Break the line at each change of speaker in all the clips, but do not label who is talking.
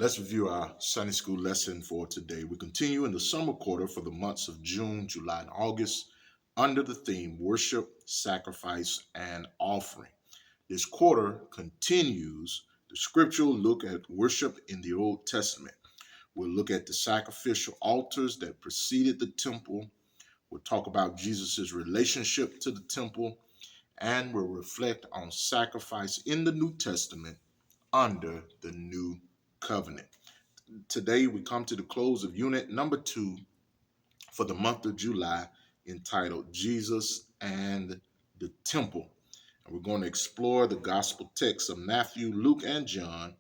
Let's review our Sunday school lesson for today. We continue in the summer quarter for the months of June, July, and August under the theme Worship, Sacrifice, and Offering. This quarter continues the scriptural look at worship in the Old Testament. We'll look at the sacrificial altars that preceded the temple. We'll talk about Jesus' relationship to the temple, and we'll reflect on sacrifice in the New Testament under the New Covenant. Today, we come to the close of unit number 2 for the month of July, entitled Jesus and the Temple. And we're going to explore the gospel texts of Matthew, Luke, and John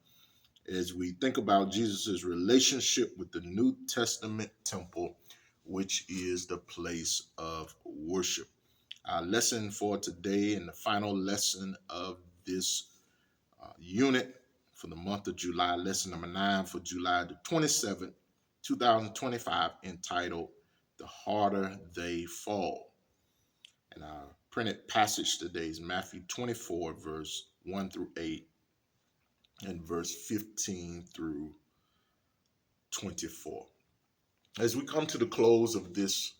as we think about Jesus' relationship with the New Testament temple, which is the place of worship. Our lesson for today and the final lesson of this unit for the month of July, lesson number 9 for July the 27th, 2025, entitled The Harder They Fall. And our printed passage today is Matthew 24, verse 1 through 8, and verse 15 through 24. As we come to the close of this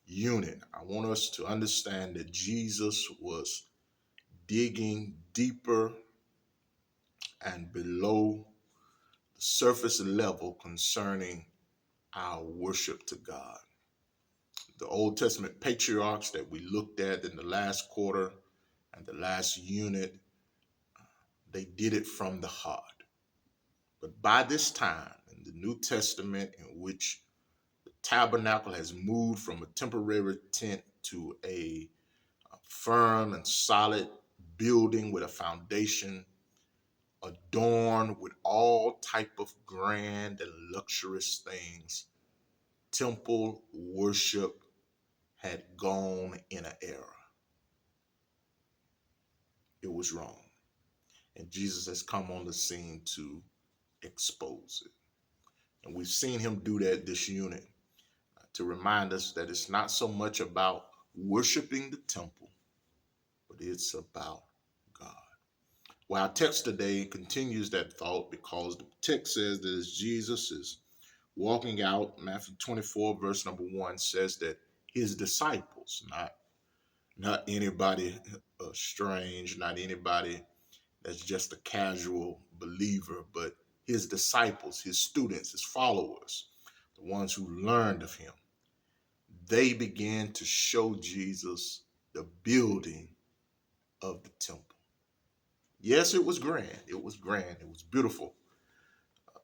unit, I want us to understand that Jesus was digging deeper and below the surface level concerning our worship to God. The Old Testament patriarchs that we looked at in the last quarter and the last unit, they did it from the heart. But by this time in the New Testament, in which the tabernacle has moved from a temporary tent to a firm and solid building with a foundation adorned with all type of grand and luxurious things, temple worship had gone in an error. It was wrong. And Jesus has come on the scene to expose it. And we've seen him do that this unit to remind us that it's not so much about worshiping the temple, but it's about God. Well, our text today continues that thought because the text says that as Jesus is walking out, Matthew 24, verse number 1 says that his disciples, not anybody strange, not anybody that's just a casual believer, but his disciples, his students, his followers, the ones who learned of him, they began to show Jesus the building of the temple. Yes, it was grand. It was grand. It was beautiful.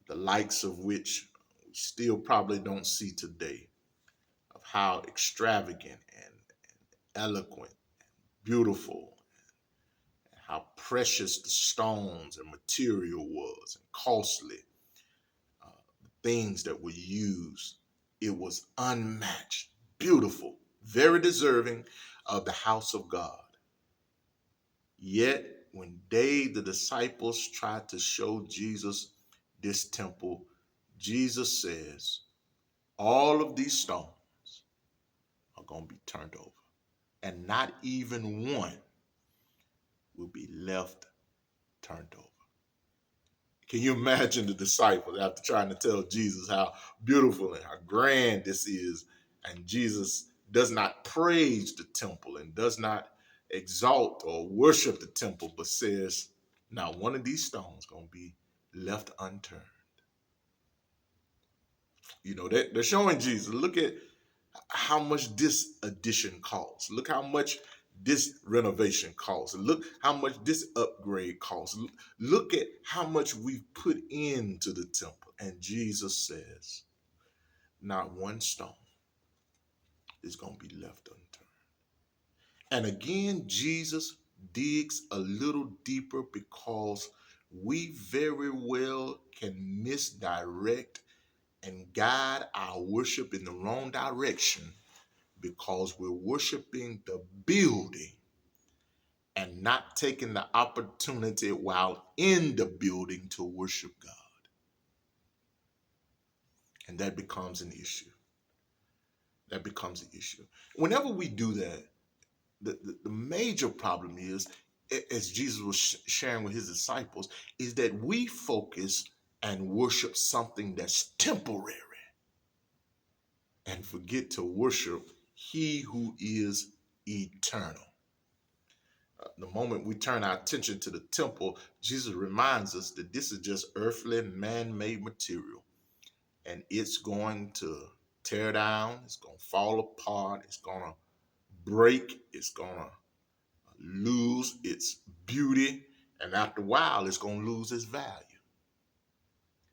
The likes of which we still probably don't see today, of how extravagant and eloquent, beautiful, and how precious the stones and material was and costly. The things that were used, it was unmatched, beautiful, very deserving of the house of God. Yet, when the disciples, tried to show Jesus this temple, Jesus says, all of these stones are going to be turned over, and not even one will be left turned over. Can you imagine the disciples after trying to tell Jesus how beautiful and how grand this is, and Jesus does not praise the temple and does not exalt or worship the temple, but says, not one of these stones going to be left unturned. You know, they're showing Jesus, look at how much this addition costs. Look how much this renovation costs. Look how much this upgrade costs. Look at how much we've put into the temple. And Jesus says, not one stone is going to be left unturned. And again, Jesus digs a little deeper because we very well can misdirect and guide our worship in the wrong direction because we're worshiping the building and not taking the opportunity while in the building to worship God. And that becomes an issue. That becomes an issue. Whenever we do that, the major problem is, as Jesus was sharing with his disciples, is that we focus and worship something that's temporary and forget to worship he who is eternal. The moment we turn our attention to the temple, Jesus reminds us that this is just earthly, man-made material, and it's going to tear down, it's going to fall apart, it's going to break, it's going to lose its beauty, and after a while, it's going to lose its value.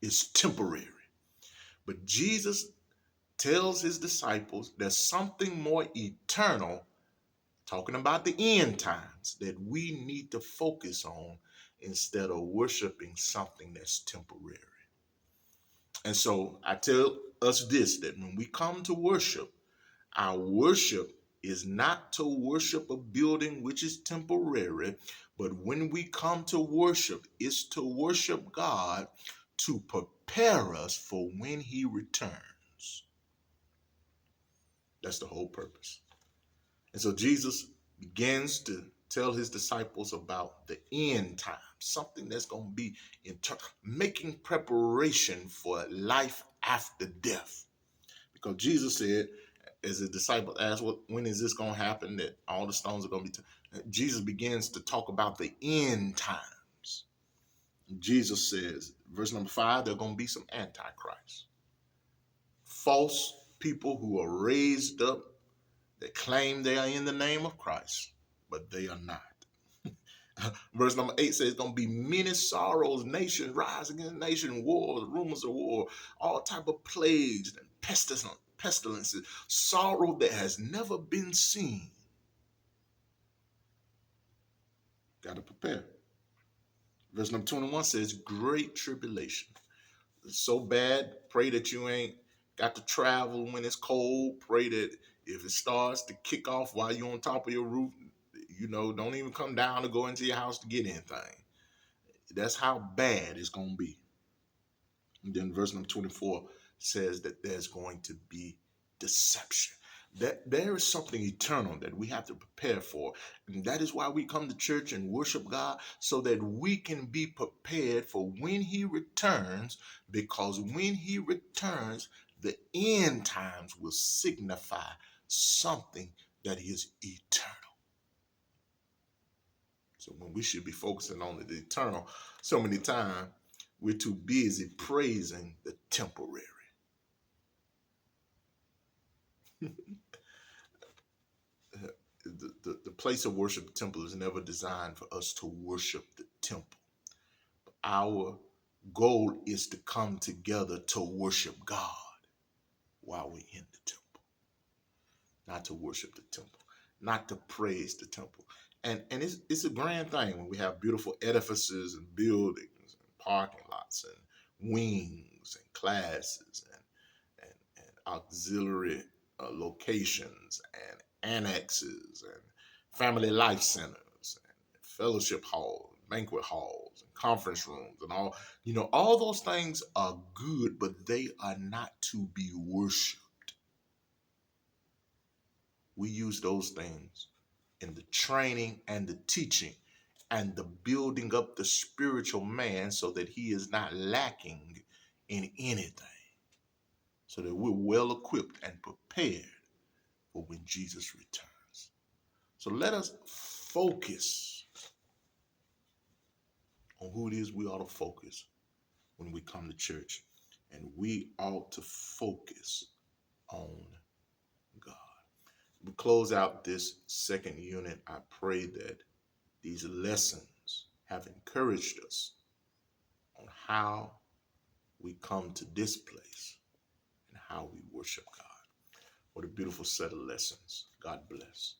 It's temporary. But Jesus tells his disciples there's something more eternal, talking about the end times, that we need to focus on instead of worshiping something that's temporary. And so I tell us this, that when we come to worship, our worship is not to worship a building which is temporary, but when we come to worship, it's to worship God to prepare us for when he returns. That's the whole purpose. And so Jesus begins to tell his disciples about the end time, something that's going to be making preparation for life after death. Because Jesus said, as his disciples asked, when is this going to happen, that all the stones are going to be Jesus begins to talk about the end times. Jesus says, verse number 5, there are going to be some antichrists, false people who are raised up that claim they are in the name of Christ, but they are not. Verse number 8 says, going to be many sorrows, nations rise against nation, wars, rumors of war, all type of plagues and pestilences, sorrow that has never been seen. Got to prepare. Verse number 21 says, great tribulation. It's so bad, pray that you ain't got to travel when it's cold. Pray that if it starts to kick off while you're on top of your roof, don't even come down to go into your house to get anything. That's how bad it's going to be. And then verse number 24 says that there's going to be deception. That there is something eternal that we have to prepare for. And that is why we come to church and worship God, so that we can be prepared for when he returns, because when he returns, the end times will signify something that is eternal. So when we should be focusing on the eternal, so many times we're too busy praising the temporary. The place of worship, the temple, is never designed for us to worship the temple. Our goal is to come together to worship God while we're in the temple, not to worship the temple, not to praise the temple. And it's a grand thing when we have beautiful edifices and buildings and parking lots and wings and classes and auxiliary locations and annexes and family life centers and fellowship halls, banquet halls and conference rooms and all those things are good, but they are not to be worshiped. We use those things in the training and the teaching and the building up the spiritual man, so that he is not lacking in anything, so that we're well equipped and prepared for when Jesus returns. So let us focus on who it is we ought to focus when we come to church. And we ought to focus on God. We close out this second unit. I pray that these lessons have encouraged us on how we come to this place and how we worship God. What a beautiful set of lessons. God bless.